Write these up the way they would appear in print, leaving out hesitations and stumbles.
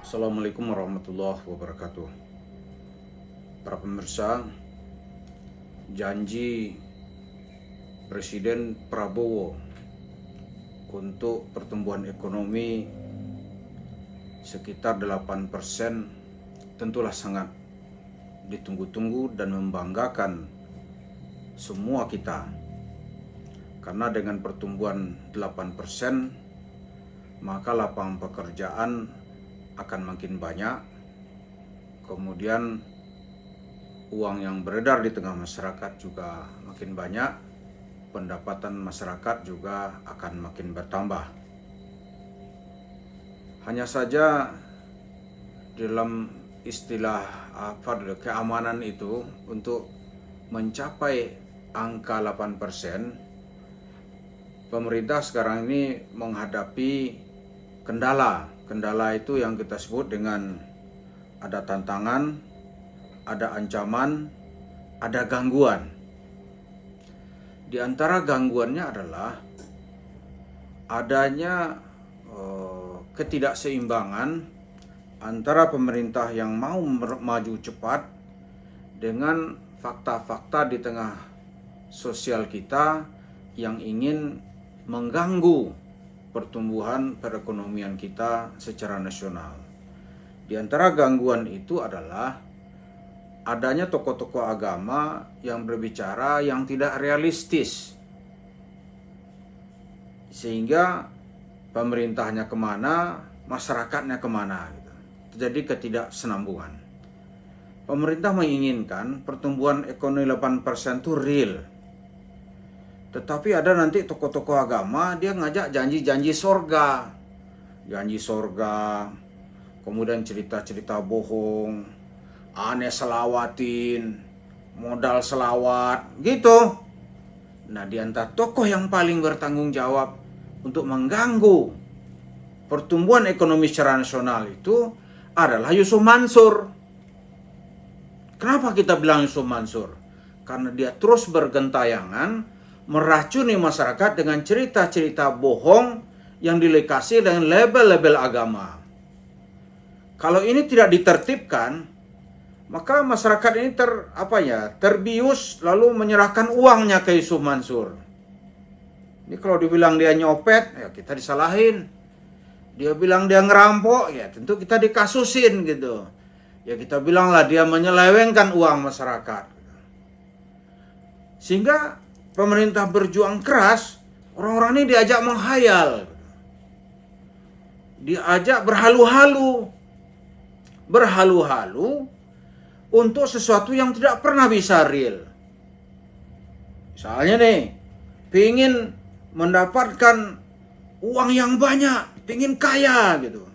Assalamualaikum warahmatullahi wabarakatuh. Para pemirsa, janji Presiden Prabowo untuk pertumbuhan ekonomi sekitar 8% tentulah sangat ditunggu-tunggu dan membanggakan semua kita. Karena dengan pertumbuhan 8%, maka lapangan pekerjaan akan makin banyak, kemudian uang yang beredar di tengah masyarakat juga makin banyak, pendapatan masyarakat juga akan makin bertambah. Hanya saja dalam istilah keamanan itu, untuk mencapai angka 8%, pemerintah sekarang ini menghadapi kendala. Kendala itu yang kita sebut dengan ada tantangan, ada ancaman, ada gangguan. Di antara gangguannya adalah adanya ketidakseimbangan antara pemerintah yang mau maju cepat dengan fakta-fakta di tengah sosial kita yang ingin mengganggu pertumbuhan perekonomian kita secara nasional. Di antara gangguan itu adalah adanya tokoh-tokoh agama yang berbicara yang tidak realistis, sehingga pemerintahnya kemana, masyarakatnya kemana gitu. Terjadi ketidaksenambungan. Pemerintah menginginkan pertumbuhan ekonomi 8% itu real. Tetapi ada nanti tokoh-tokoh agama, dia ngajak janji-janji sorga. Janji sorga, kemudian cerita-cerita bohong, aneh selawatin, modal selawat, gitu. Nah, di antara tokoh yang paling bertanggung jawab untuk mengganggu pertumbuhan ekonomi secara nasional itu adalah Yusuf Mansur. Kenapa kita bilang Yusuf Mansur? Karena dia terus bergentayangan meracuni masyarakat dengan cerita-cerita bohong yang dilekasi dengan label-label agama. Kalau ini tidak ditertibkan, maka masyarakat ini terbius lalu menyerahkan uangnya ke Yusuf Mansur. Ini kalau dibilang dia nyopet, ya kita disalahin. Dia bilang dia ngerampok, ya tentu kita dikasusin gitu. Ya kita bilanglah dia menyelewengkan uang masyarakat. Sehingga pemerintah berjuang keras, orang-orang ini diajak menghayal. Diajak berhalu-halu untuk sesuatu yang tidak pernah bisa real. Misalnya nih, pingin mendapatkan uang yang banyak, pingin kaya gitu.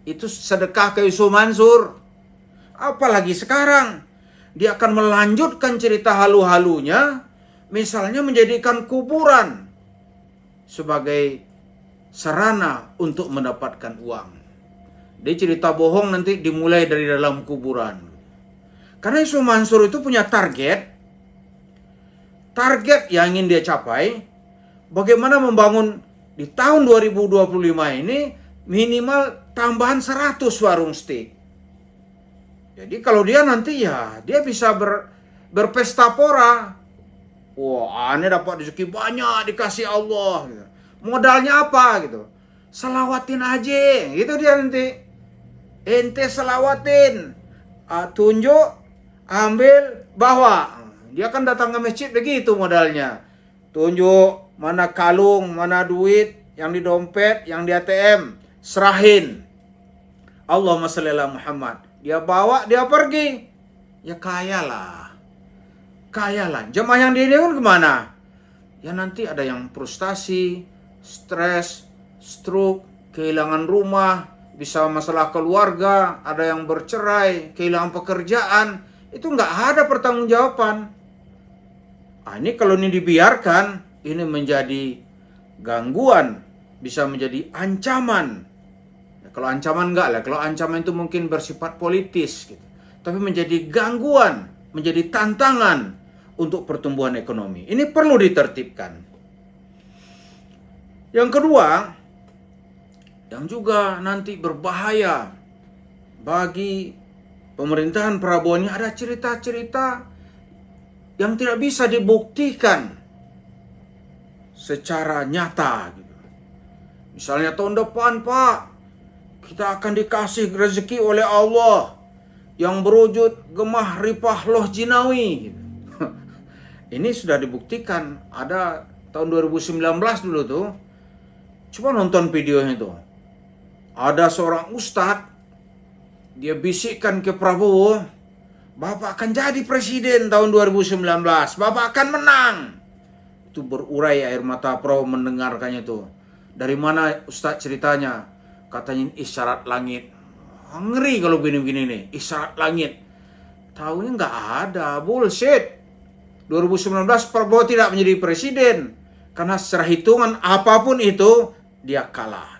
Itu sedekah ke Yusuf Mansur. Apalagi sekarang, dia akan melanjutkan cerita halu-halunya, misalnya menjadikan kuburan sebagai sarana untuk mendapatkan uang. Dia cerita bohong nanti dimulai dari dalam kuburan. Karena Yusuf Mansur itu punya target yang ingin dia capai, bagaimana membangun di tahun 2025 ini minimal tambahan 100 warung steak. Jadi kalau dia nanti dia bisa berpesta pora. Wah, aneh dapat rezeki banyak dikasih Allah gitu. Modalnya apa gitu? Selawatin aja, gitu dia nanti. Ente selawatin, tunjuk, ambil, bawa. Dia kan datang ke masjid begitu modalnya. Tunjuk mana kalung, mana duit, yang di dompet, yang di ATM, serahin. Allahumma sholli ala Muhammad. Dia bawa, dia pergi. Ya kayalah. Jemaah yang di ini kan kemana? Ya nanti ada yang frustasi, stres, stroke, kehilangan rumah, bisa masalah keluarga, ada yang bercerai, kehilangan pekerjaan. Itu nggak ada pertanggungjawaban. Ini kalau ini dibiarkan, ini menjadi gangguan, bisa menjadi ancaman. Ya, kalau ancaman enggak lah, kalau ancaman itu mungkin bersifat politis gitu. Tapi menjadi gangguan, menjadi tantangan untuk pertumbuhan ekonomi. Ini perlu ditertibkan. Yang kedua, yang juga nanti berbahaya bagi pemerintahan Prabowo ini. Ada cerita-cerita yang tidak bisa dibuktikan secara nyata gitu. Misalnya tahun depan, Pak, kita akan dikasih rezeki oleh Allah yang berwujud gemah ripah loh jinawi gitu. Ini sudah dibuktikan. Ada tahun 2019 dulu tuh, coba nonton videonya tuh. Ada seorang ustadz, dia bisikkan ke Prabowo, Bapak akan jadi presiden tahun 2019, Bapak akan menang. Itu berurai air mata Prabowo mendengarkannya tuh. Dari mana ustadz ceritanya? Katanya isyarat langit. Ngeri kalau begini-begini nih, isyarat langit. Tahunya nggak ada, bullshit. 2019 Prabowo tidak menjadi presiden karena secara hitungan apapun itu dia kalah.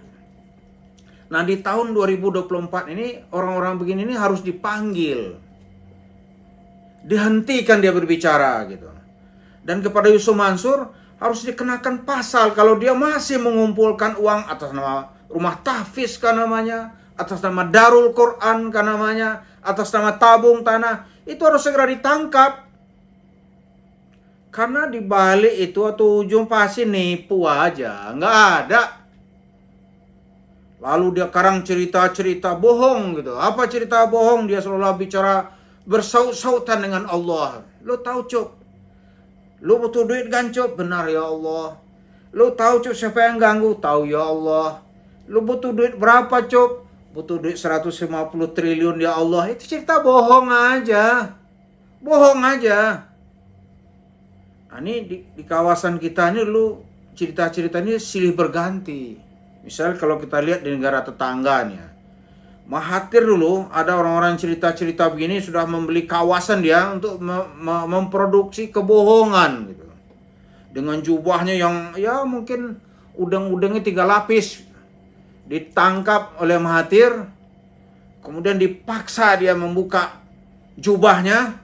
Nah di tahun 2024 ini orang-orang begini ini harus dipanggil, dihentikan dia berbicara gitu. Dan kepada Yusuf Mansur harus dikenakan pasal kalau dia masih mengumpulkan uang atas nama rumah tahfiz kan namanya, atas nama Darul Quran kan namanya, atas nama tabung tanah, itu harus segera ditangkap. Karena dibalik itu atau ujung pasti nipu aja, nggak ada. Lalu dia karang cerita-cerita bohong gitu. Apa cerita bohong? Dia selalu bicara bersaut-sautan dengan Allah. Lo tahu Cuk? Lo butuh duit kan Cuk? Benar ya Allah. Lo tahu Cuk siapa yang ganggu? Tahu ya Allah. Lo butuh duit berapa Cuk? Butuh duit 150 triliun ya Allah. Itu cerita bohong aja. Bohong aja. Nah, ini di kawasan kita ini dulu cerita-cerita ini silih berganti. Misal kalau kita lihat di negara tetangganya, Mahathir dulu ada orang-orang cerita-cerita begini sudah membeli kawasan dia untuk memproduksi kebohongan gitu. Dengan jubahnya yang ya mungkin udang-udangnya 3 lapis. Ditangkap oleh Mahathir, kemudian dipaksa dia membuka jubahnya,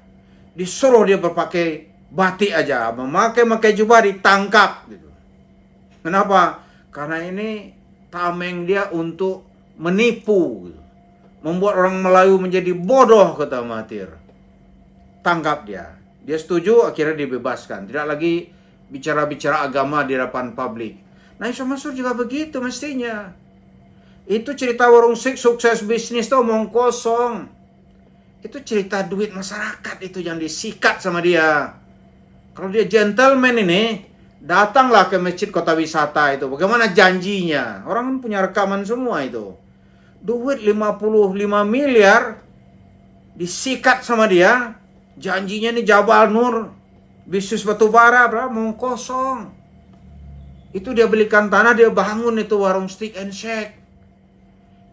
disuruh dia berpakai batik aja, memakai jubah ditangkap gitu. Kenapa? Karena ini tameng dia untuk menipu gitu. Membuat orang Melayu menjadi bodoh, kata Mahathir. Tangkap dia. Dia setuju, akhirnya dibebaskan. Tidak lagi bicara-bicara agama di hadapan publik. Nah, Yusuf Mansur juga begitu mestinya. Itu cerita warung sukses bisnis tuh omong kosong. Itu cerita duit masyarakat itu yang disikat sama dia. Kalau dia gentleman ini, datanglah ke masjid kota wisata itu. Bagaimana janjinya? Orang kan punya rekaman semua itu. Duit 55 miliar disikat sama dia. Janjinya nih Jabal Nur, bisnis batu bara, mau kosong. Itu dia belikan tanah, dia bangun itu warung steak and shake.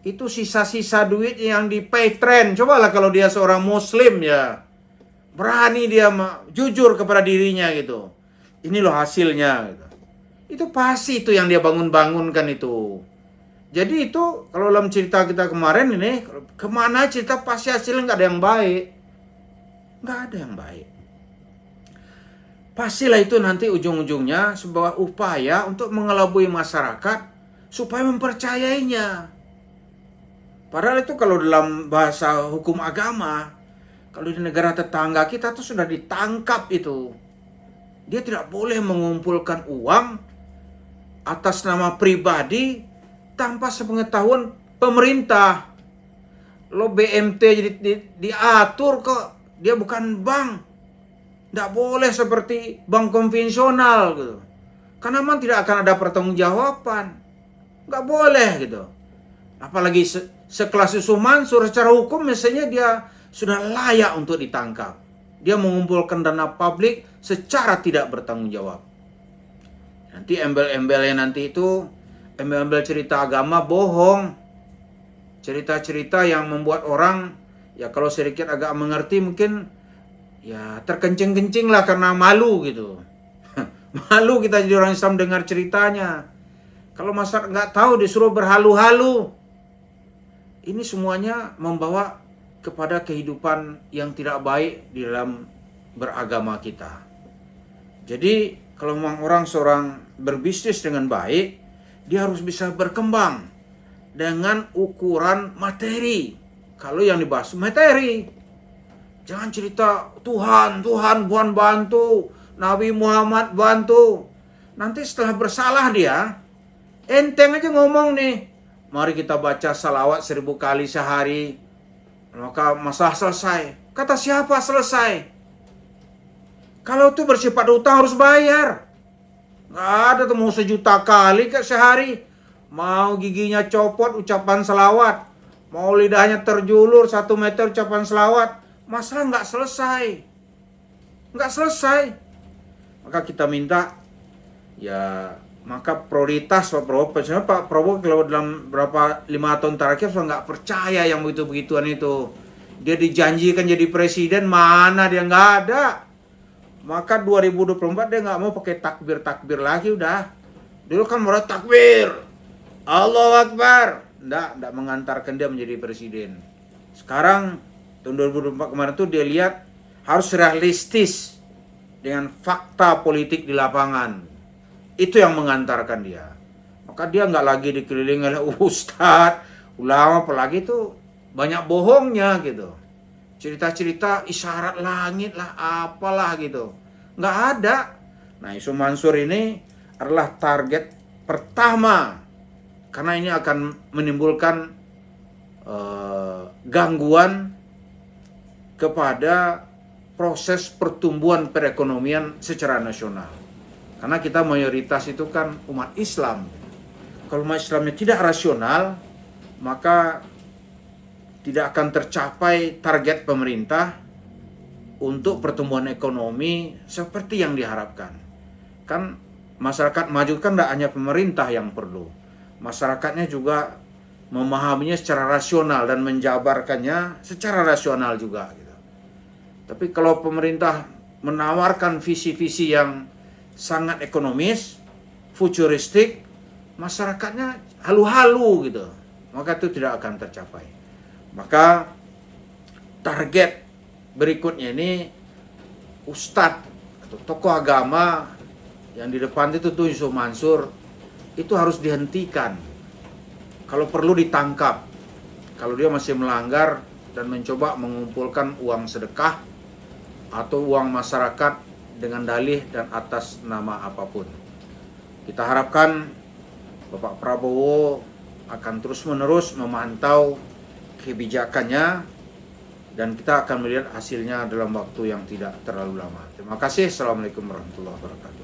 Itu sisa-sisa duit yang di pay trend. Cobalah kalau dia seorang muslim ya. Berani dia jujur kepada dirinya gitu. Ini loh hasilnya gitu. Itu pasti itu yang dia bangun-bangunkan itu. Jadi itu kalau dalam cerita kita kemarin ini, kemana cerita pasti hasilnya nggak ada yang baik. Nggak ada yang baik. Pastilah itu nanti ujung-ujungnya sebuah upaya untuk mengelabui masyarakat supaya mempercayainya. Padahal itu kalau dalam bahasa hukum agama, kalau di negara tetangga kita tuh sudah ditangkap itu. Dia tidak boleh mengumpulkan uang atas nama pribadi tanpa sepengetahuan pemerintah. Lo BMT jadi diatur kok. Dia bukan bank. Tidak boleh seperti bank konvensional gitu. Karena memang tidak akan ada pertanggungjawaban. Nggak boleh gitu. Apalagi sekelas Yusuf Mansur secara hukum misalnya dia sudah layak untuk ditangkap. Dia mengumpulkan dana publik secara tidak bertanggung jawab. Nanti embel-embelnya nanti itu embel-embel cerita agama bohong. Cerita-cerita yang membuat orang ya kalau sedikit agak mengerti mungkin ya terkencing-kencing lah karena malu gitu. Malu kita jadi orang Islam dengar ceritanya. Kalau masyarakat nggak tahu disuruh berhalu-halu. Ini semuanya membawa kepada kehidupan yang tidak baik di dalam beragama kita. Jadi kalau memang seorang berbisnis dengan baik, dia harus bisa berkembang. dengan ukuran materi. Kalau yang dibahas materi, jangan cerita Tuhan bantu, Nabi Muhammad bantu. Nanti setelah bersalah dia, enteng aja ngomong nih, mari kita baca salawat 1000 kali sehari, maka masalah selesai. Kata siapa selesai? Kalau itu bersifat utang harus bayar. Nggak ada tuh mau 1.000.000 kali ke sehari. Mau giginya copot ucapan selawat, mau lidahnya terjulur 1 meter ucapan selawat, masalah nggak selesai. Nggak selesai. Maka kita minta, ya maka prioritas Pak Prabowo. Sebenarnya Pak Prabowo kalau dalam berapa 5 tahun terakhir sudah nggak percaya yang begitu-begituan itu. Dia dijanjikan jadi presiden, mana dia nggak ada. Maka 2024 dia nggak mau pakai takbir lagi udah. Dulu kan mulai takbir, Allahu Akbar, nggak mengantarkan dia menjadi presiden. Sekarang tahun 2024 kemarin tuh dia lihat harus realistis dengan fakta politik di lapangan. Itu yang mengantarkan dia. Maka dia nggak lagi dikelilingi oleh ustadz, ulama, apalagi itu banyak bohongnya gitu. Cerita-cerita isyarat langit lah, apalah gitu. Nggak ada. Nah, isu Mansur ini adalah target pertama. Karena ini akan menimbulkan gangguan kepada proses pertumbuhan perekonomian secara nasional. Karena kita mayoritas itu kan umat Islam. Kalau umat Islamnya tidak rasional, maka tidak akan tercapai target pemerintah untuk pertumbuhan ekonomi seperti yang diharapkan. Kan masyarakat maju kan tidak hanya pemerintah yang perlu. Masyarakatnya juga memahaminya secara rasional dan menjabarkannya secara rasional juga. Gitu. Tapi kalau pemerintah menawarkan visi-visi yang sangat ekonomis, futuristik, masyarakatnya halu-halu gitu. Maka itu tidak akan tercapai. Maka target berikutnya ini ustadz atau tokoh agama yang di depan itu tuh Yusuf Mansur itu harus dihentikan. Kalau perlu ditangkap. Kalau dia masih melanggar dan mencoba mengumpulkan uang sedekah atau uang masyarakat dengan dalih dan atas nama apapun. Kita harapkan Bapak Prabowo akan terus-menerus memantau kebijakannya dan kita akan melihat hasilnya dalam waktu yang tidak terlalu lama. Terima kasih. Assalamualaikum warahmatullahi wabarakatuh.